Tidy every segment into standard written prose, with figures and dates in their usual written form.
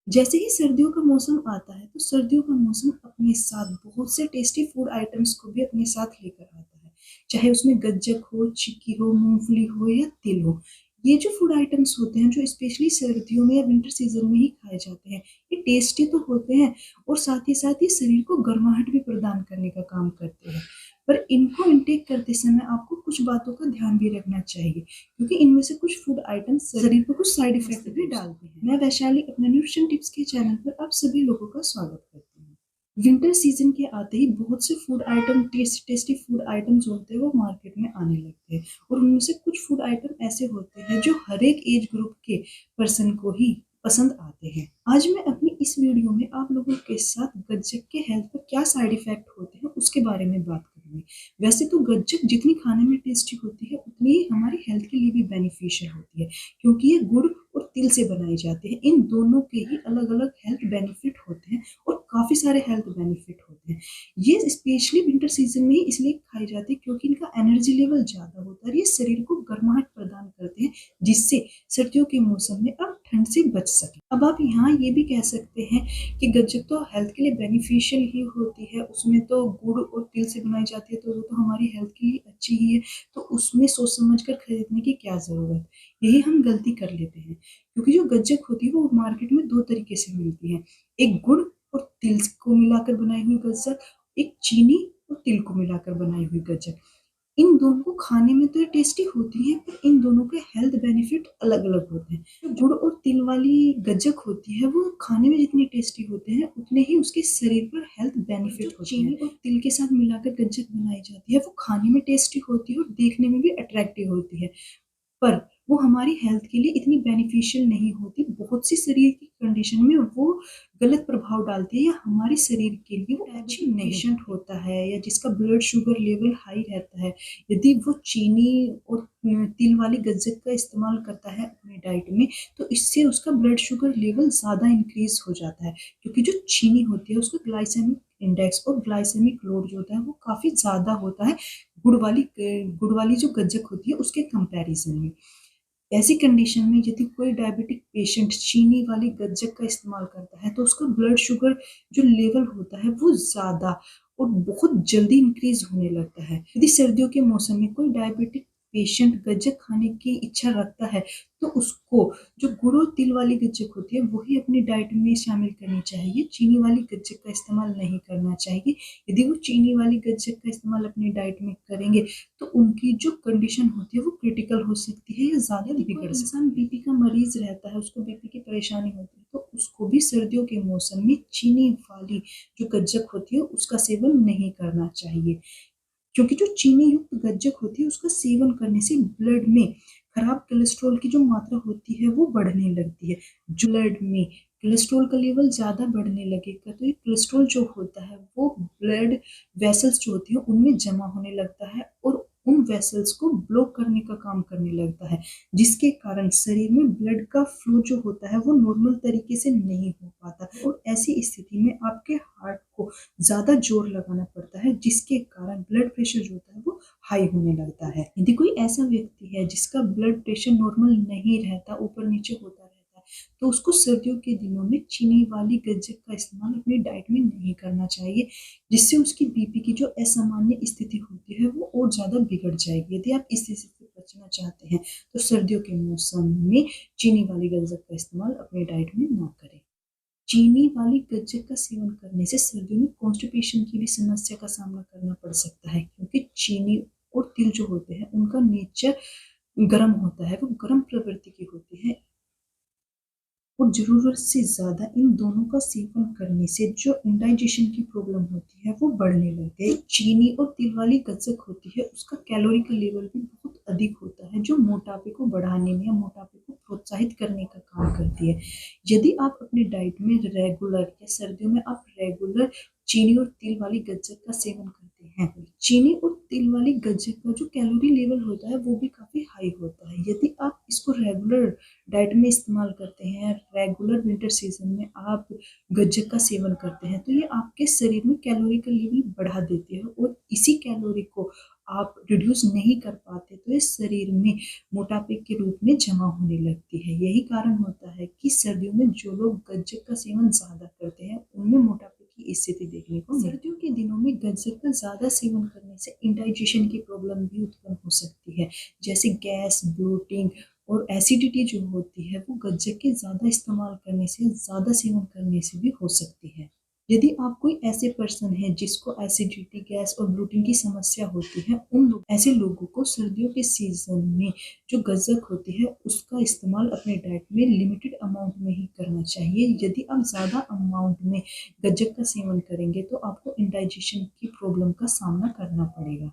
जैसे ही सर्दियों का मौसम आता है, तो सर्दियों का मौसम अपने साथ बहुत से टेस्टी फूड आइटम्स को भी अपने साथ लेकर आता है। चाहे उसमें गज्जक हो, चिक्की हो, मूँगफली हो या तिल हो। ये जो फूड आइटम्स होते हैं, जो स्पेशली सर्दियों में या विंटर सीज़न में ही खाए जाते हैं, ये टेस्टी तो होते हैं और साथ ही साथ ये शरीर को गर्माहट भी प्रदान करने का काम करते हैं। पर इनको इनटेक करते समय आपको कुछ बातों का ध्यान भी रखना चाहिए। क्योंकि इनमें से कुछ फूड आइटम्स शरीर पर कुछ साइड इफेक्ट भी डालते हैं। मैं वैशाली अपने न्यूट्रिशन टिप्स के चैनल पर आप सभी लोगों का स्वागत करती हूँ। विंटर सीजन के आते ही बहुत से food item tasty food items होते हैं वो मार्केट में आने लगते हैं और उनमें से कुछ फूड आइटम ऐसे होते हैं जो हर एक एज ग्रुप के पर्सन को ही पसंद आते हैं। आज मैं अपनी इस वीडियो में आप लोगों के साथ गज्जक के हेल्थ पर क्या साइड इफेक्ट होते हैं उसके बारे में बात करूंगी। वैसे तो गज्जक जितनी खाने में टेस्टी होती है उतनी ही हमारी हेल्थ के लिए भी बेनिफिशियल होती है, क्योंकि ये गुड़ और तिल से बनाई जाती है। इन दोनों के ही अलग अलग हेल्थ बेनिफिट होते हैं और काफी सारे हेल्थ बेनिफिट होते हैं। ये स्पेशली विंटर सीजन में ही इसलिए खाई जाती है क्योंकि इनका एनर्जी लेवल ज्यादा होता है। ये शरीर को गर्माहट प्रदान करते हैं, जिससे सर्दियों के मौसम में आप ठंड से बच सके। अब आप यहाँ ये भी कह सकते हैं कि गज्जक तो हेल्थ के लिए बेनिफिशियल ही होती है, उसमें तो गुड़ और तिल से बनाई जाती है, तो वो तो हमारी हेल्थ के लिए अच्छी ही है, तो उसमें सोच समझ कर खरीदने की क्या जरूरत। यही हम गलती कर लेते हैं, क्योंकि जो गज्जक होती है वो मार्केट में दो तरीके से मिलती है। एक गुड़ और तिल को मिलाकर बनाई हुई गज्जक, एक चीनी और तिल को मिलाकर बनाई हुई गज्जक। इन दोनों को खाने में तो ये टेस्टी होती है, पर इन दोनों के हेल्थ बेनिफिट अलग अलग होते हैं। जो गुड़ और तिल वाली गज्जक होती है वो खाने में जितनी टेस्टी होते हैं उतने ही उसके शरीर पर हेल्थ बेनिफिट होते हैं। चीनी और तिल के साथ मिलाकर गज्जक बनाई जाती है वो खाने में टेस्टी होती है और देखने में भी अट्रैक्टिव होती है, पर वो हमारी हेल्थ के लिए इतनी बेनिफिशियल नहीं होती। बहुत सी शरीर की कंडीशन में वो गलत प्रभाव डालती है या हमारे शरीर के लिए वो अच्छी पेशेंट होता है या जिसका ब्लड शुगर लेवल हाई रहता है, यदि वो चीनी और तिल वाली गज्जक का इस्तेमाल करता है अपनी डाइट में, तो इससे उसका ब्लड शुगर लेवल ज़्यादा इंक्रीज हो जाता है। क्योंकि जो चीनी होती है उसका ग्लाइसेमिक इंडेक्स और ग्लाइसेमिक लोड जो होता है वो काफ़ी ज़्यादा होता है गुड़ वाली जो गज्जक होती है उसके कंपैरिजन में। ऐसी कंडीशन में यदि कोई डायबिटिक पेशेंट चीनी वाली गज्जक का इस्तेमाल करता है तो उसका ब्लड शुगर जो लेवल होता है वो ज़्यादा और बहुत जल्दी इंक्रीज होने लगता है। यदि सर्दियों के मौसम में कोई डायबिटिक पेशेंट गज्जक खाने की इच्छा रखता है, तो उसको जो गुड़ और तिल वाली गज्जक होती है वही अपनी डाइट में शामिल करनी चाहिए। चीनी वाली गज्जक का इस्तेमाल नहीं करना चाहिए। यदि वो चीनी वाली गज्जक का इस्तेमाल अपनी डाइट में करेंगे तो उनकी जो कंडीशन होती है वो क्रिटिकल हो सकती है या ज़्यादा बिगड़ सकती है। इंसान बीपी का मरीज रहता है, उसको बीपी की परेशानी होती है, तो उसको भी सर्दियों के मौसम में चीनी वाली जो गज्जक होती है उसका सेवन नहीं करना चाहिए। क्योंकि जो चीनी युक्त गज्जक होती है उसका सेवन करने से ब्लड में खराब कोलेस्ट्रॉल की जो मात्रा होती है वो बढ़ने लगती है। जो ब्लड में कोलेस्ट्रॉल का लेवल ज़्यादा बढ़ने लगेगा तो ये कोलेस्ट्रॉल जो होता है वो ब्लड वेसल्स जो होती है उनमें जमा होने लगता है और उन वेसल्स को ब्लॉक करने का काम करने लगता है, जिसके कारण शरीर में ब्लड का फ्लो जो होता है वो नॉर्मल तरीके से नहीं हो पाता और ऐसी स्थिति में आपके हार्ट को ज़्यादा जोर लगाना पड़ता है, जिसके कारण ब्लड प्रेशर जो होता है वो हाई होने लगता है। यदि कोई ऐसा व्यक्ति है जिसका ब्लड प्रेशर नॉर्मल नहीं रहता, ऊपर नीचे होता रहता है, तो उसको सर्दियों के दिनों में चीनी वाली गज्जक का इस्तेमाल अपनी डाइट में नहीं करना चाहिए, जिससे उसकी बीपी की जो असामान्य स्थिति होती है वो और ज़्यादा बिगड़ जाएगी। यदि आप इस स्थिति से बचना चाहते हैं तो सर्दियों के मौसम में चीनी वाली गज्जक का इस्तेमाल अपनी डाइट में ना करें। चीनी वाली गज्जक का सेवन करने से सर्दियों में कॉन्स्टिपेशन की भी समस्या का सामना करना पड़ सकता है, क्योंकि चीनी और तिल जो होते हैं उनका नेचर गर्म होता है, वो गर्म प्रवृत्ति की होती है और ज़रूरत से ज़्यादा इन दोनों का सेवन करने से जो इंडाइजेशन की प्रॉब्लम होती है वो बढ़ने लगती है। चीनी और तिल वाली गज्जक होती है उसका कैलोरी का लेवल भी बहुत अधिक होता है, जो मोटापे को बढ़ाने में या मोटापे को प्रोत्साहित करने का काम करती है। यदि आप अपनी डाइट में रेगुलर या सर्दियों में आप रेगुलर चीनी और तिल वाली गज्जक का सेवन करते हैं, चीनी और तिल वाली गज्जक का जो कैलोरी लेवल होता है वो भी काफ़ी हाई होता है। यदि आप इसको रेगुलर डाइट में इस्तेमाल करते हैं, रेगुलर विंटर सीजन में आप गज्जक का सेवन करते हैं, तो ये आपके शरीर में कैलोरी का लेवल बढ़ा देती है और इसी कैलोरी को आप रिड्यूस नहीं कर पाते तो ये शरीर में मोटापे के रूप में जमा होने लगती है। यही कारण होता है कि सर्दियों में जो लोग गज्जक का सेवन ज़्यादा करते हैं उनमें मोटापे की स्थिति देखने को मिलती है। सर्दियों के दिनों में गज्जक का ज़्यादा सेवन करने से इंडाइजेशन की प्रॉब्लम भी उत्पन्न हो सकती है, जैसे गैस, ब्लोटिंग और एसिडिटी जो होती है वो गज्जक के ज़्यादा इस्तेमाल करने से, ज़्यादा सेवन करने से भी हो सकती है। यदि आप कोई ऐसे पर्सन हैं जिसको एसिडिटी, गैस और ब्लोटिंग की समस्या होती है, ऐसे लोगों को सर्दियों के सीजन में जो गज्जक होती है उसका इस्तेमाल अपने डाइट में लिमिटेड अमाउंट में ही करना चाहिए। यदि आप ज़्यादा अमाउंट में गज्जक का सेवन करेंगे तो आपको इंडाइजेशन की प्रॉब्लम का सामना करना पड़ेगा।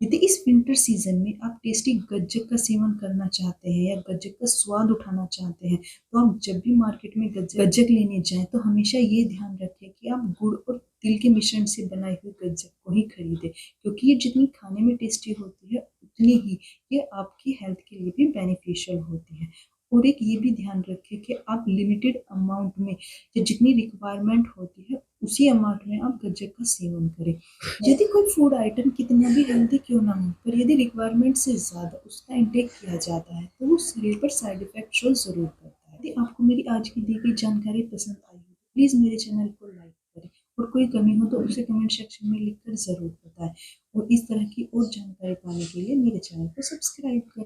यदि इस विंटर सीजन में आप टेस्टी गज्जक का सेवन करना चाहते हैं या गज्जक का स्वाद उठाना चाहते हैं, तो आप जब भी मार्केट में गज्जक लेने जाएं तो हमेशा ये ध्यान रखें कि आप गुड़ और तिल के मिश्रण से बनाई हुई गज्जक को ही खरीदें, क्योंकि ये जितनी खाने में टेस्टी होती है उतनी ही ये आपकी हेल्थ के लिए भी बेनिफिशियल होती है। और एक ये भी ध्यान रखें कि आप लिमिटेड अमाउंट में या जितनी रिक्वायरमेंट होती है उसी अमाउंट में आप गज्जक का सेवन करें। यदि कोई फूड आइटम कितना भी हेल्दी क्यों ना हो, पर यदि रिक्वायरमेंट से ज़्यादा उसका इंटेक किया जाता है तो वो शरीर पर साइड इफेक्ट शो ज़रूर करता है। यदि आपको मेरी आज की दी गई जानकारी पसंद आई हो तो प्लीज़ मेरे चैनल को लाइक करें और कोई कमी हो तो उसे कमेंट सेक्शन में लिखकर ज़रूर बताएं और इस तरह की और जानकारी पाने के लिए मेरे चैनल को सब्सक्राइब करें।